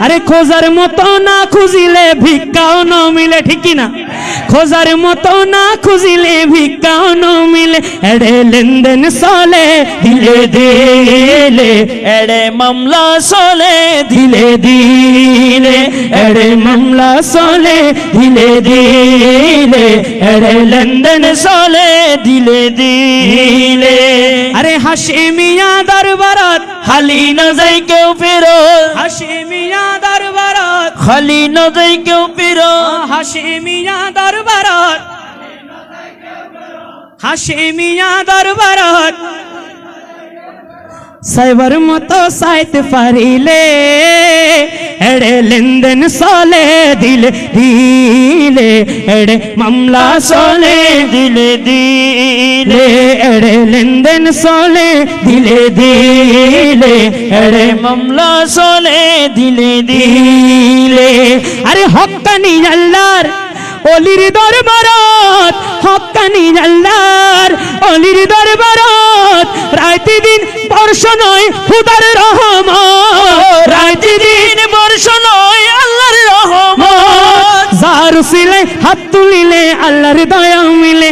আরে খোঁজার মতো না খুঁজিলে ভিক্ষাও ন মিলে, ঠিক কি না? খোঁজার মতো না খুঁজিলে ভিক্ষাও ন মিলে, এড়ে লেনদেন চলে দিলে দিলে, এড়ে মামলা চলে দিলে দিলে, এড়ে মামলা চলে দিলে দিলে, এড়ে লেনদেন চলে দিলে দিলে। আরে হাশেমিয়া দরবারত খালি না যাই কেউ ফেরত, হাশেমিয়া দরবারত খালি না যাই কেউ ফেরত, হাশেমিয়া দরবারত, হাশেমিয়া দরবারত সাইবার মতো সাইতে পারিলে, এড়ে লেনদেন চলে দিলে দিলে, এড়ে মামলা চলে দিলে দিলে, এড়ে লেনদেন চলে দিলে দিলে, এড়ে মামলা চলে দিলে দিলে। আরে হক্কানি আল্লাহর অলির দরবারত, হক্কানি আল্লাহর অলির দরবারত, রাইতে দিন বর্ষ নয় খুদার রহমত, রাইতে দিন বর্ষ নয় আল্লাহর রহমত, যার সিলে হাত তুলিলে আল্লাহর দয়া মিলে,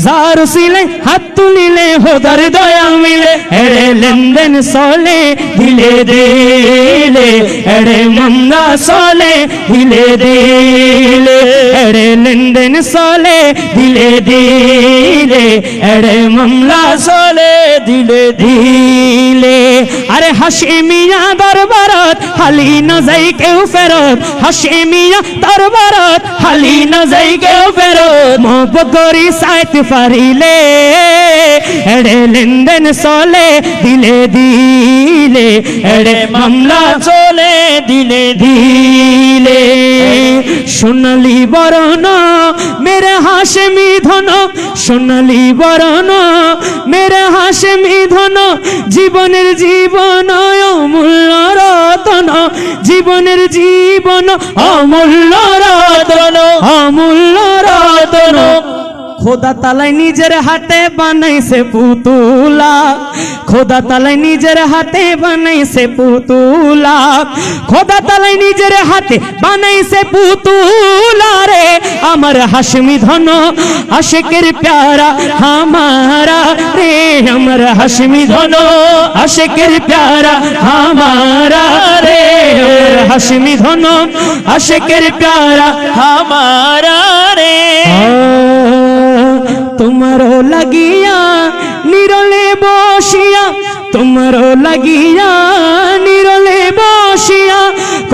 যার সিলে হাত তুলিলে খোদার দয়া মিলে, এড়ে লেনদেন চলে দিলে দিলে, এড়ে মামলা চলে দিলে দিলে, এড়ে লেনদেন চলে দিলে দিলে, এড়ে মামলা চলে দিলে দিলে। আরে হাশেমিয়া দরবারত হালি না যাই কেউ ফেরত, হাশেমিয়া দরবারত হালি না যাই কেউ ফেরত, মহব্বত করি সাইতে পারিলে, এড়ে লেনদেন চলে দিলে দিলে, এড়ে মামলা চলে দিলে দিলে। সোনালি বরণ মেরে হাশেমি ধন, সোনালি বরণ মেরে হাশেমি ধন, জীবনের জীবন অমূল্য রতন, জীবনের জীবন অমূল্য রতন, অমূল্য রতন। খোদা তালাই নিজের হাতে বানাইছে পুতুলা, খোদা তালাই নিজের হাতে বানাইছে পুতুলা, খোদা তালাই নিজের হাতে বানাইছে পুতুলা রে, আমার হাশমি ধন আশিকের প্যারা হামারা রে, আমার হাশমি ধন আশিকের প্যারা হামারা রে, আমার হাশমি ধন আশিকের প্যারা হামারা রে। তোমারও লাগিয়া নিরলে বসিয়া, তোমারও লাগিয়া নিরলে বসিয়া,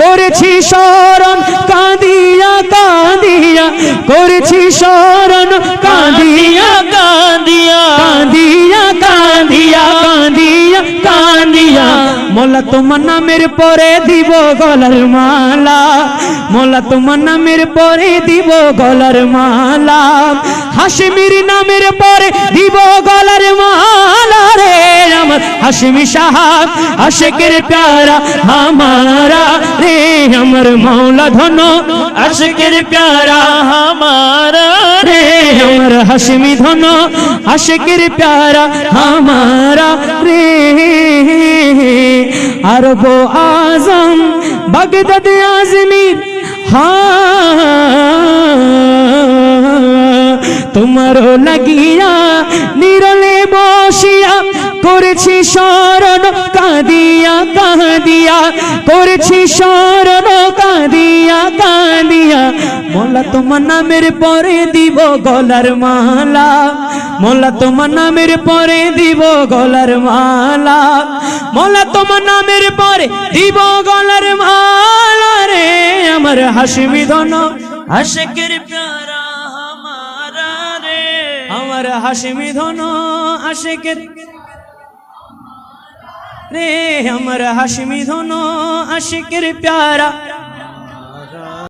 করেছি শরণ কাঁদিয়া কাঁদিয়া, করেছি শরণ কাঁদিয়া কাঁদিয়া কাঁদিয়া কাঁদিয়া কাঁদিয়া কাঁদিয়া, মোলা তোমার নামের পরে দিব গলার মালা, মোলা তোমার নামের পরে দিব গলার মালা, হাশমির নামের পরে দিব গলার মালা রে, আমার হাশমি সাহাব আশিকের প্যারা হামারা রে, আমার মৌলা ধন আশিকের প্যারা হামারা রে, আমার হাশমি ধন আশিকের প্যারা হামারা রে। আরব আজম বাগদাদ আজমির তোমারও লাগিয়া নিরলে বসিয়া, করেছি শরণ কাঁদিয়া কাঁদিয়া, করেছি শরণ কাঁদিয়া কাঁদিয়া, মোলা তোমার নামের পরে দিব গলার মালা, মোলা তোমার নামের পরে দিব গলার মালা, মোলা তোমার নামের পরে দিব গলার মালা রে, আমার হাশমি ধন আশিকের প্যারা হামারা রে, আমার হাশমি ধন আশিকের রে, আমার হাশমি ধন আশিকের প্যারা